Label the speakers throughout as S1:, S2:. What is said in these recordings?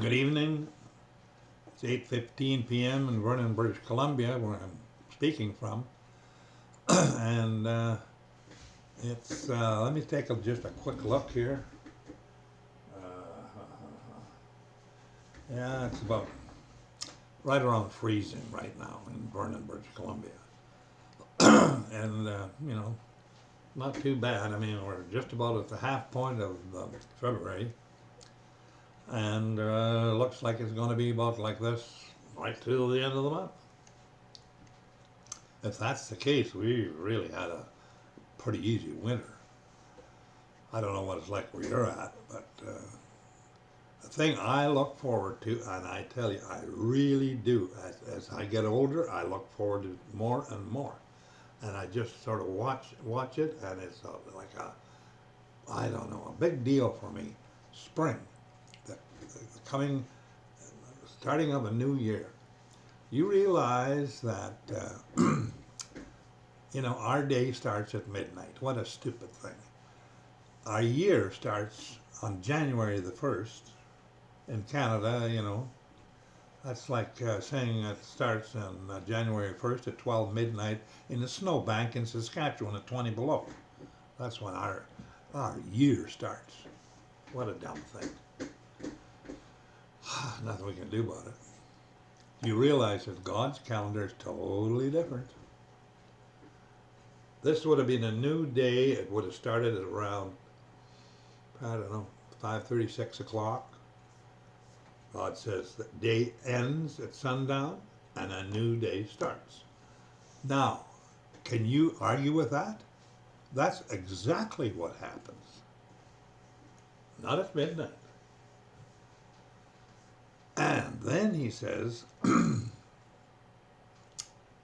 S1: Good evening. It's 8:15 p.m. in Vernon, British Columbia, where I'm speaking from. and it's let me take just a quick look here. Yeah, it's about right around freezing right now in Vernon, British Columbia. and not too bad. I mean, we're just about at the half point of February, and looks like it's going to be about like this right till the end of the month. If that's the case, we really had a pretty easy winter. I don't know what it's like where you're at, but the thing I look forward to, and I tell you, I really do, as I get older, I look forward to more and more. And I just sort of watch it, and it's like I don't know, a big deal for me. Spring, the coming, starting of a new year. You realize that, our day starts at midnight. What a stupid thing. Our year starts on January the 1st. In Canada, that's like saying it starts on January 1st at 12 midnight in the snowbank in Saskatchewan at 20 below. That's when our year starts. What a dumb thing. Nothing we can do about it. You realize that God's calendar is totally different. This would have been a new day. It would have started at around, I don't know, 5:30, 6 o'clock. God says that day ends at sundown and a new day starts. Now, can you argue with that? That's exactly what happens. Not at midnight. And then he says,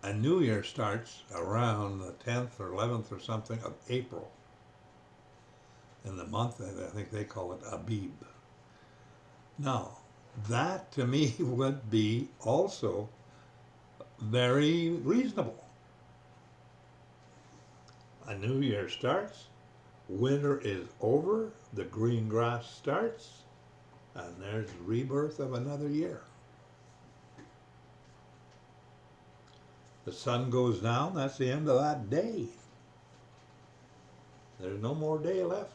S1: a new year starts around the 10th or 11th or something of April. In the month, I think they call it Abib. Now, that to me would be also very reasonable. A new year starts, winter is over, the green grass starts, and there's the rebirth of another year. The sun goes down, that's the end of that day. There's no more day left.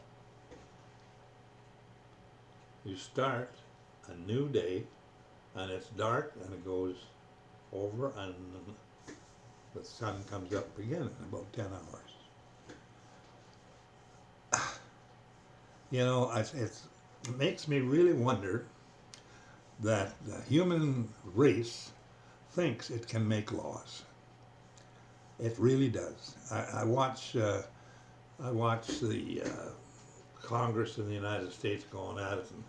S1: You start a new day, and it's dark, and it goes over, and the sun comes up again in about 10 hours. It makes me really wonder that the human race thinks it can make laws. It really does. I watch the Congress in the United States going at it and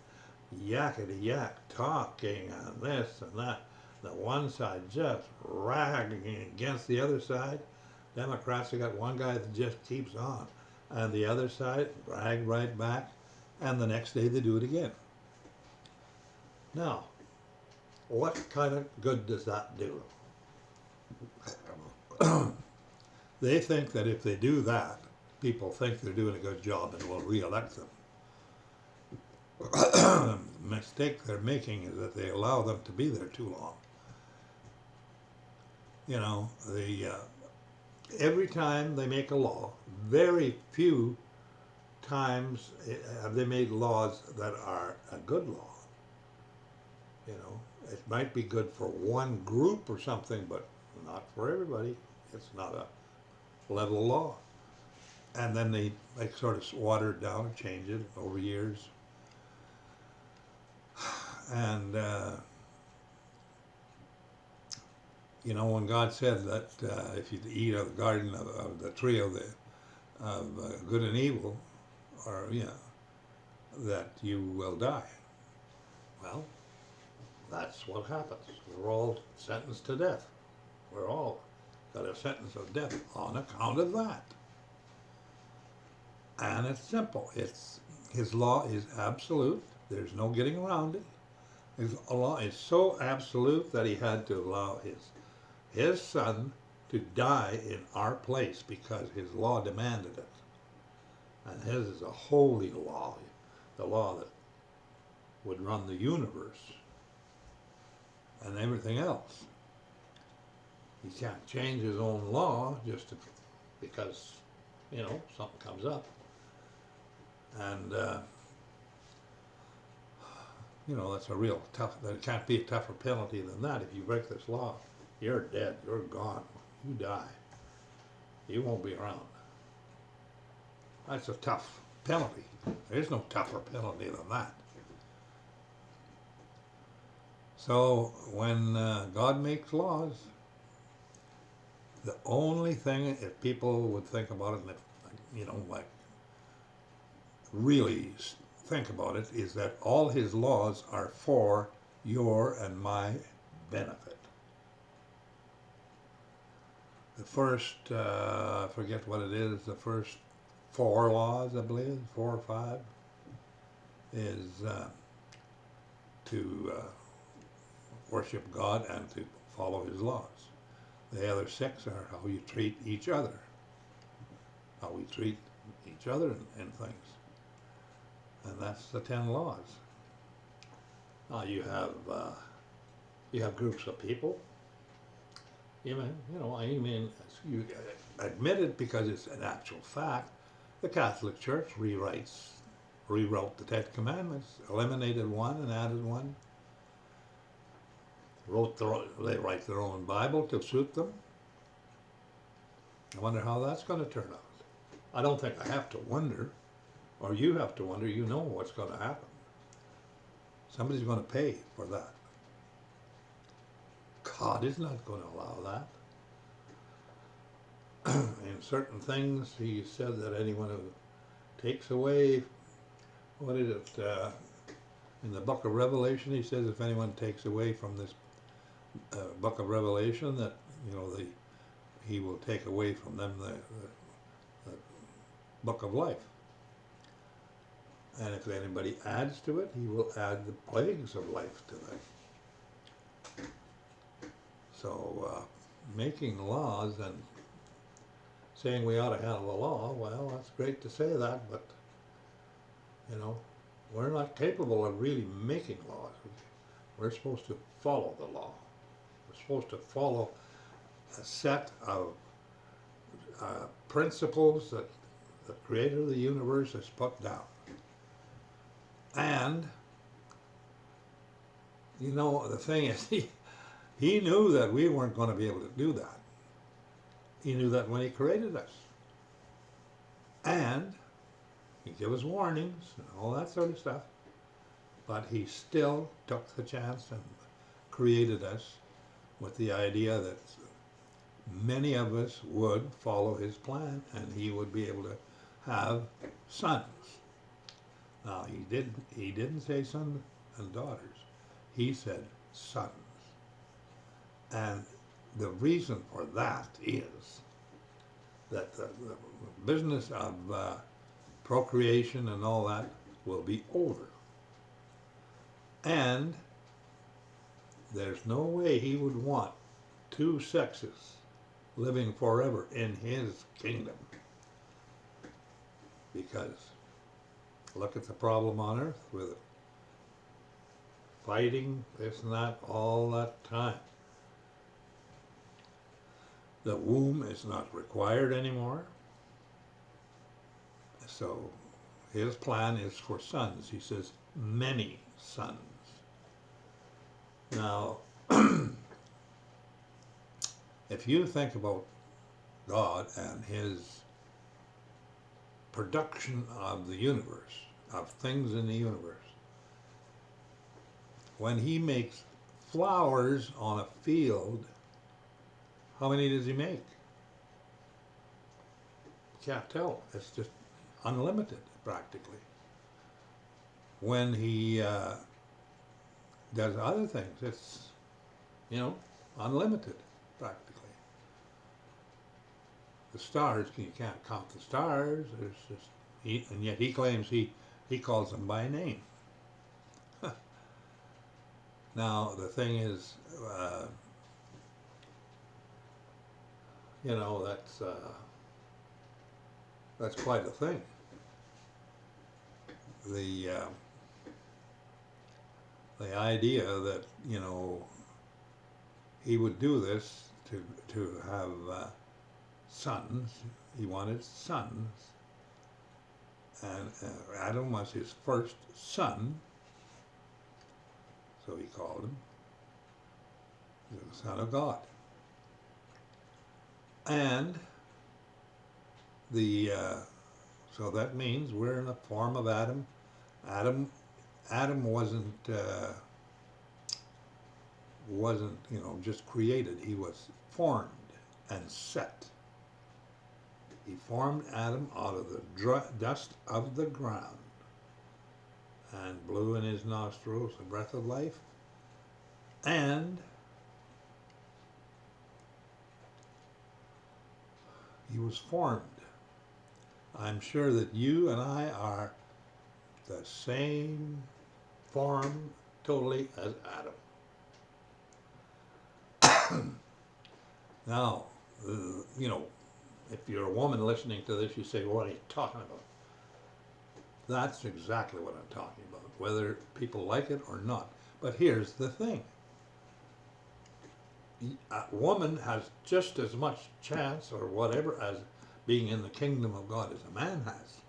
S1: yakety yak talking on this and that. The one side just ragging against the other side. Democrats have got one guy that just keeps on, and the other side drag right back, and the next day they do it again. Now, what kind of good does that do? They think that if they do that, people think they're doing a good job and will re-elect them. The mistake they're making is that they allow them to be there too long. Every time they make a law, very few times have they made laws that are a good law. It might be good for one group or something, but not for everybody. It's not a level law. And then they sort of water it down and change it over years. And when God said that if you eat of the garden of the tree of good and evil, that you will die. Well, that's what happens. We're all sentenced to death. We're all got a sentence of death on account of that. And it's simple. His law is absolute. There's no getting around it. His law is so absolute that he had to allow his son to die in our place because his law demanded it. And his is a holy law, the law that would run the universe. and everything else. He can't change his own law just because, something comes up. And, that's a real tough, there can't be a tougher penalty than that. If you break this law, you're dead, you're gone, you die. You won't be around. That's a tough penalty. There's no tougher penalty than that. So when God makes laws, the only thing, if people would think about it, and like really think about it, is that all his laws are for your and my benefit. The first, I forget what it is, the first 4 laws, I believe, 4 or 5, is to worship God and to follow his laws. The other 6 are how you treat each other, how we treat each other in things. And that's the 10 laws. Now you have groups of people. You admit it because it's an actual fact. The Catholic Church rewrote the 10 Commandments, eliminated one and added one. They write their own Bible to suit them. I wonder how that's going to turn out. I don't think I have to wonder, or you have to wonder. You know what's going to happen. Somebody's going to pay for that. God is not going to allow that. In certain things, he said that anyone who takes away, what is it, in the book of Revelation, he says if anyone takes away from this book of Revelation, that, he will take away from them the book of life. And if anybody adds to it, he will add the plagues of life to them. So making laws and saying we ought to have a law, well, that's great to say that, but, we're not capable of really making laws. We're supposed to follow the law. We're supposed to follow a set of principles that the creator of the universe has put down. And, the thing is, he knew that we weren't going to be able to do that. He knew that when he created us. And he gave us warnings and all that sort of stuff. But he still took the chance and created us with the idea that many of us would follow his plan and he would be able to have sons. Now, he didn't say sons and daughters. He said sons. And the reason for that is that the business of procreation and all that will be over. And there's no way he would want 2 sexes living forever in his kingdom. Because look at the problem on earth with fighting, this and that, all that time. The womb is not required anymore. So his plan is for sons. He says, many sons. Now, if you think about God and his production of the universe, of things in the universe, when he makes flowers on a field, how many does he make? Can't tell. It's just unlimited, practically. When he does other things, it's, unlimited, practically. The stars, you can't count the stars. There's just, and yet he claims he calls them by name. Now, the thing is, that's quite a thing. The idea that, he would do this to have sons. He wanted sons, and Adam was his first son, so he called him the Son of God. And the so that means we're in the form of Adam. Adam wasn't just created. He was formed and set. He formed Adam out of the dust of the ground and blew in his nostrils the breath of life, and he was formed. I'm sure that you and I are the same form totally as Adam. Now, if you're a woman listening to this, you say, well, what are you talking about? That's exactly what I'm talking about, whether people like it or not. But here's the thing. A woman has just as much chance or whatever as being in the kingdom of God as a man has.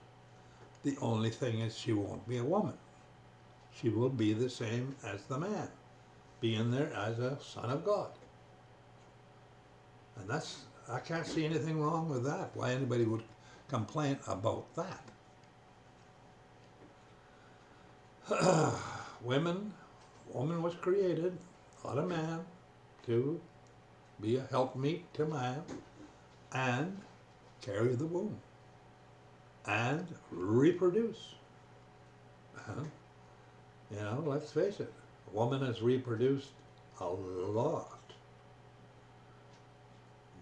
S1: The only thing is she won't be a woman. She will be the same as the man, being there as a son of God. And I can't see anything wrong with that, why anybody would complain about that. Woman was created out of man to be a helpmeet to man and carry the womb and reproduce. Let's face it, a woman has reproduced a lot.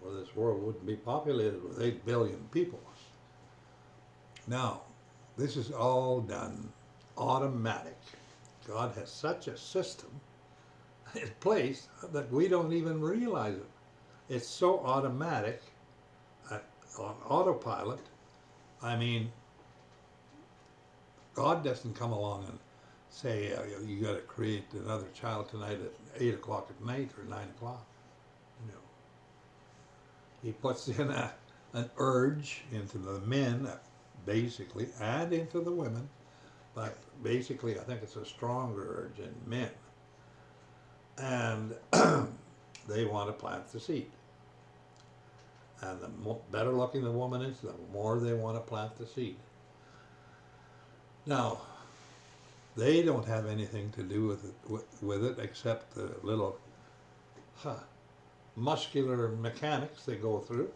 S1: Well, this world wouldn't be populated with 8 billion people. Now, this is all done automatic. God has such a system in place that we don't even realize it. It's so automatic, on autopilot. I mean, God doesn't come along and say, you got to create another child tonight at 8 o'clock at night or 9 o'clock. He puts in an urge into the men, basically, and into the women. But basically, I think it's a stronger urge in men. And they want to plant the seed. And the better looking the woman is, the more they want to plant the seed. Now, they don't have anything to do with it except the little muscular mechanics they go through.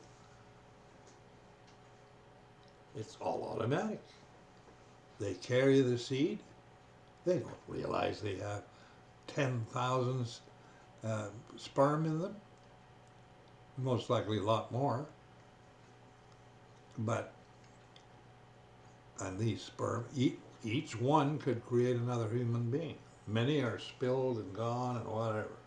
S1: It's all automatic. They carry the seed. They don't realize they have 10,000 sperm in them. Most likely a lot more. And these sperm, each one could create another human being. Many are spilled and gone and whatever.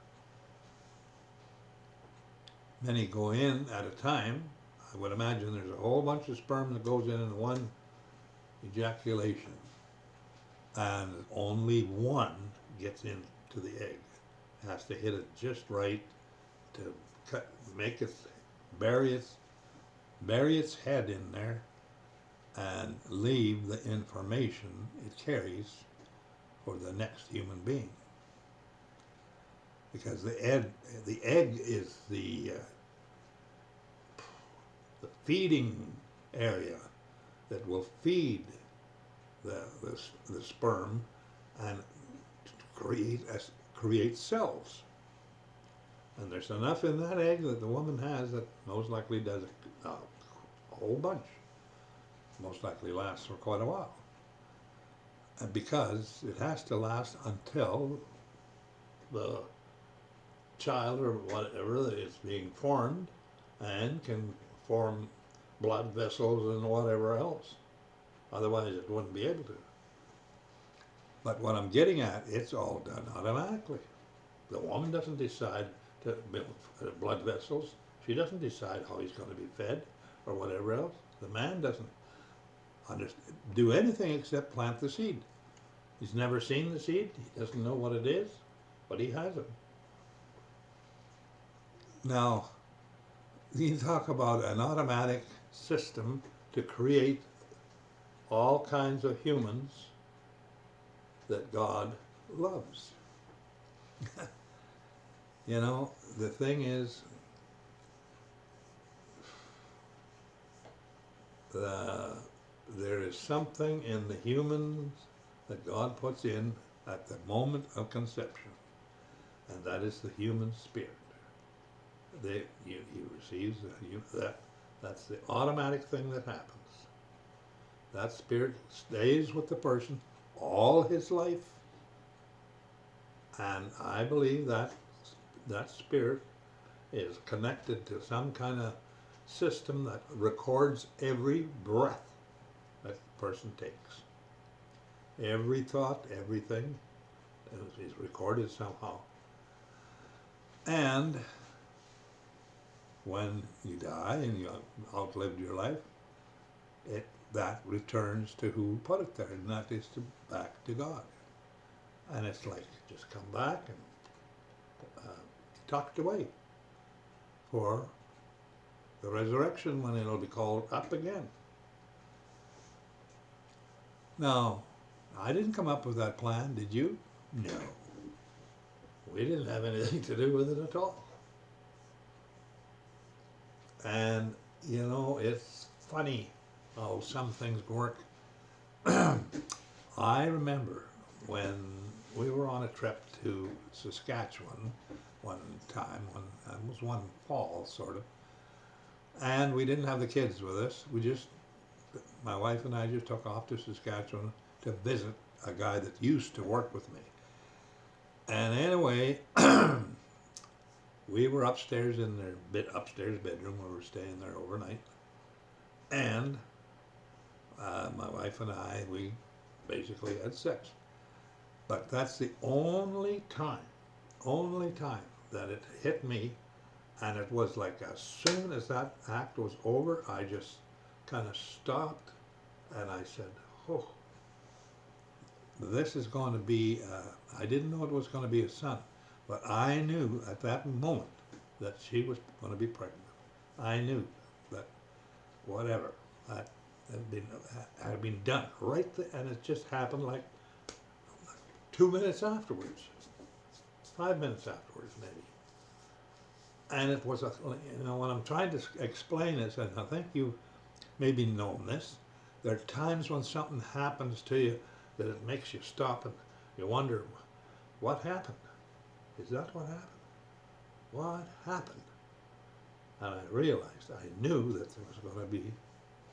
S1: Many go in at a time. I would imagine there's a whole bunch of sperm that goes in one ejaculation. And only one gets into the egg. It has to hit it just right to make it, bury its head in there and leave the information it carries for the next human being. Because the egg is the feeding area that will feed the sperm and create cells. And there's enough in that egg that the woman has that most likely does a whole bunch. Most likely lasts for quite a while. And because it has to last until the child or whatever that is being formed and can form blood vessels and whatever else. Otherwise it wouldn't be able to. But what I'm getting at, it's all done automatically. The woman doesn't decide to build blood vessels. She doesn't decide how he's going to be fed or whatever else. The man doesn't do anything except plant the seed. He's never seen the seed. He doesn't know what it is, but he has it. Now, you talk about an automatic system to create all kinds of humans that God loves. You know, the thing is, there is something in the humans that God puts in at the moment of conception, and that is the human spirit. He receives that's the automatic thing that happens. That spirit stays with the person all his life, and I believe that that spirit is connected to some kind of system that records every breath that the person takes. Every thought, everything is recorded somehow. And when you die and you outlived your life, that returns to who put it there, and that is back to God. And it's like just come back and tucked away for the resurrection when it'll be called up again. Now, I didn't come up with that plan, did you? No. We didn't have anything to do with it at all. And, you know, it's funny how some things work. I remember when we were on a trip to Saskatchewan one time, it was one fall, sort of, and we didn't have the kids with us. My wife and I just took off to Saskatchewan to visit a guy that used to work with me. And anyway, we were upstairs in their upstairs bedroom. We were staying there overnight. And my wife and I, we basically had sex. But that's the only time that it hit me. And it was like as soon as that act was over, I just kind of stopped and I said, oh, this is going to be, I didn't know it was going to be a son, but I knew at that moment that she was going to be pregnant. I knew that whatever, that had been done right there, and it just happened like 2 minutes afterwards, 5 minutes afterwards maybe. And it was, what I'm trying to explain is, and I think you maybe known this, there are times when something happens to you that it makes you stop and you wonder, what happened? Is that what happened? What happened? And I realized, I knew that there was going to be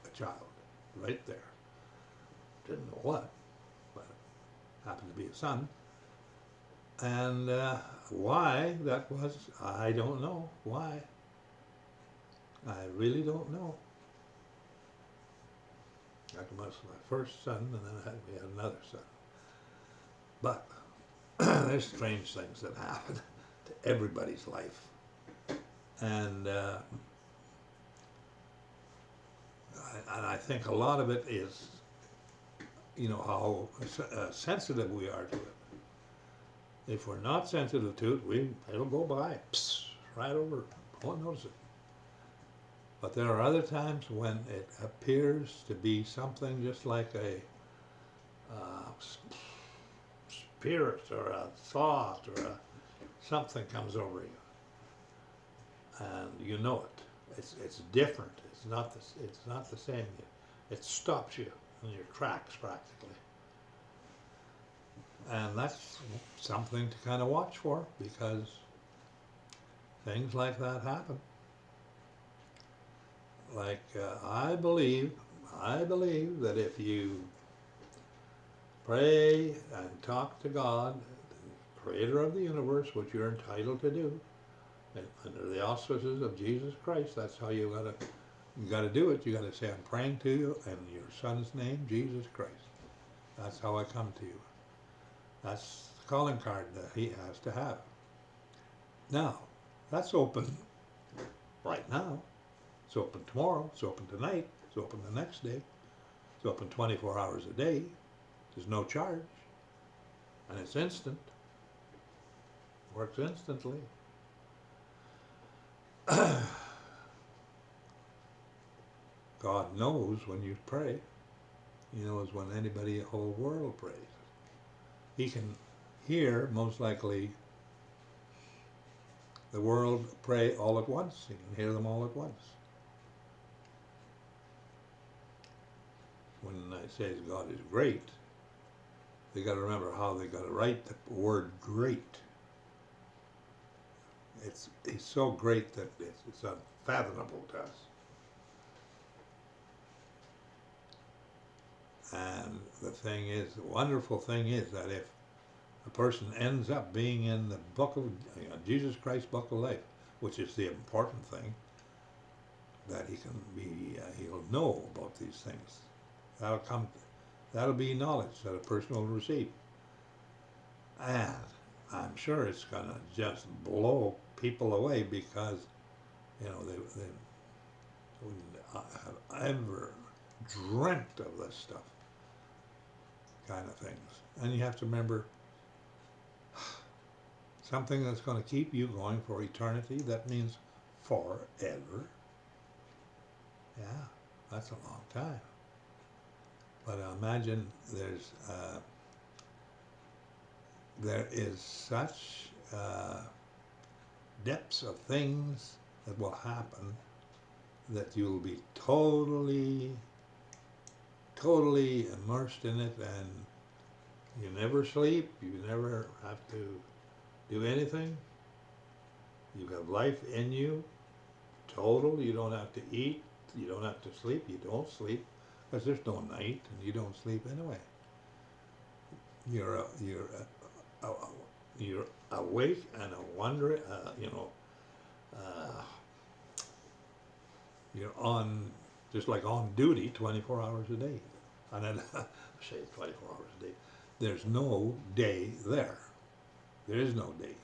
S1: a child right there. Didn't know what, but it happened to be a son. And why that was, I don't know. Why? I really don't know. That was my first son, and then we had another son. But there's strange things that happen to everybody's life. And I think a lot of it is, how sensitive we are to it. If we're not sensitive to it, it'll go by, right over, won't notice it. But there are other times when it appears to be something just like a spirit or a thought or something comes over you, and you know it. It's different. It's not the same. It stops you in your tracks practically. And that's something to kind of watch for, because things like that happen. Like, I believe that if you pray and talk to God, the creator of the universe, which you're entitled to do, and under the auspices of Jesus Christ, that's how you gotta do it. You gotta say, I'm praying to you in your son's name, Jesus Christ. That's how I come to you. That's the calling card that he has to have. Now, that's open right now. It's open tomorrow. It's open tonight. It's open the next day. It's open 24 hours a day. There's no charge. And it's instant. Works instantly. God knows when you pray. He knows when anybody, the whole world prays. He can hear, most likely, the world pray all at once. He can hear them all at once. When I say God is great, they got to remember how they got to write the word great. He's so great that it's unfathomable to us. And the thing is, the wonderful thing is that if a person ends up being in the book of Jesus Christ book of life, which is the important thing, that he can be, he'll know about these things. That'll be knowledge that a person will receive. And I'm sure it's gonna just blow people away because, they wouldn't have ever dreamt of this stuff, kind of things. And you have to remember, something that's going to keep you going for eternity, that means forever. Yeah, that's a long time. But imagine there is such depths of things that will happen that you'll be totally immersed in it, and you never sleep, you never have to do anything. You have life in you, total. You don't have to eat, you don't have to sleep, you don't sleep, because there's no night, and you don't sleep anyway. You're awake and wondering, you're on, just like on duty 24 hours a day. And then, I say 24 hours a day. There's no day there. There is no day.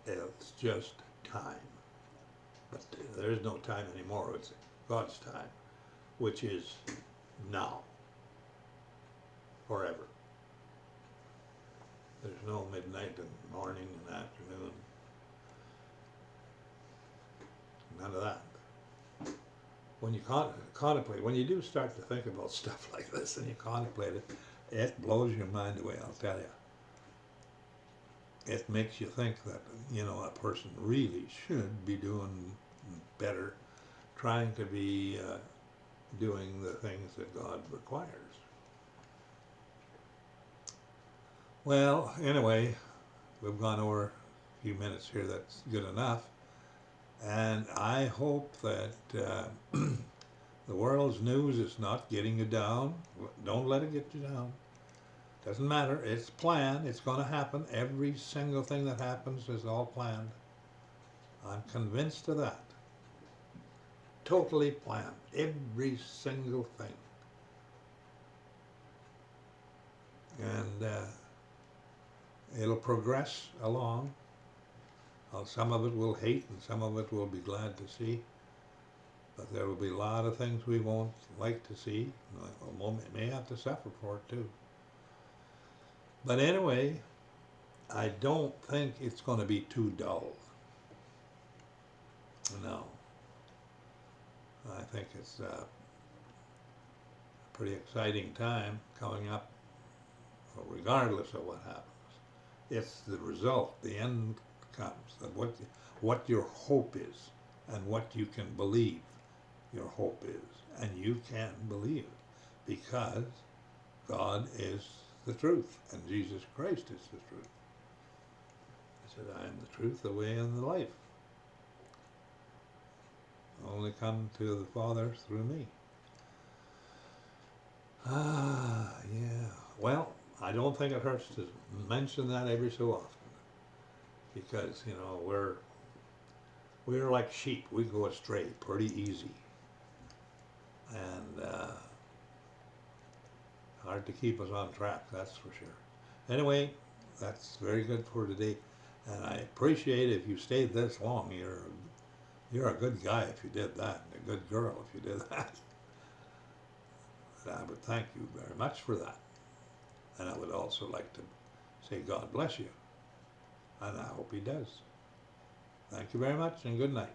S1: It's just time. But there is no time anymore. It's God's time, which is now, forever. There's no midnight and morning and afternoon. None of that. When you contemplate, when you do start to think about stuff like this and you contemplate it, it blows your mind away, I'll tell you. It makes you think that, a person really should be doing better, trying to be doing the things that God requires. Well, anyway, we've gone over a few minutes here. That's good enough. And I hope that the world's news is not getting you down. Don't let it get you down. Doesn't matter. It's planned. It's going to happen. Every single thing that happens is all planned. I'm convinced of that. Totally planned. Every single thing. And it'll progress along. Some of it we'll hate and some of it we'll be glad to see. But there will be a lot of things we won't like to see. We may have to suffer for it too. But anyway, I don't think it's going to be too dull. No. I think it's a pretty exciting time coming up, regardless of what happens. It's the result, the end comes, of what your hope is and what you can believe your hope is. And you can believe it because God is the truth and Jesus Christ is the truth. He said, I am the truth, the way, and the life. Only come to the Father through me. Yeah. Well, I don't think it hurts to mention that every so often. Because, we're like sheep. We go astray pretty easy. And hard to keep us on track, that's for sure. Anyway, that's very good for today. And I appreciate if you stayed this long. You're a good guy if you did that, and a good girl if you did that. And I would thank you very much for that. And I would also like to say God bless you. And I hope he does. Thank you very much and good night.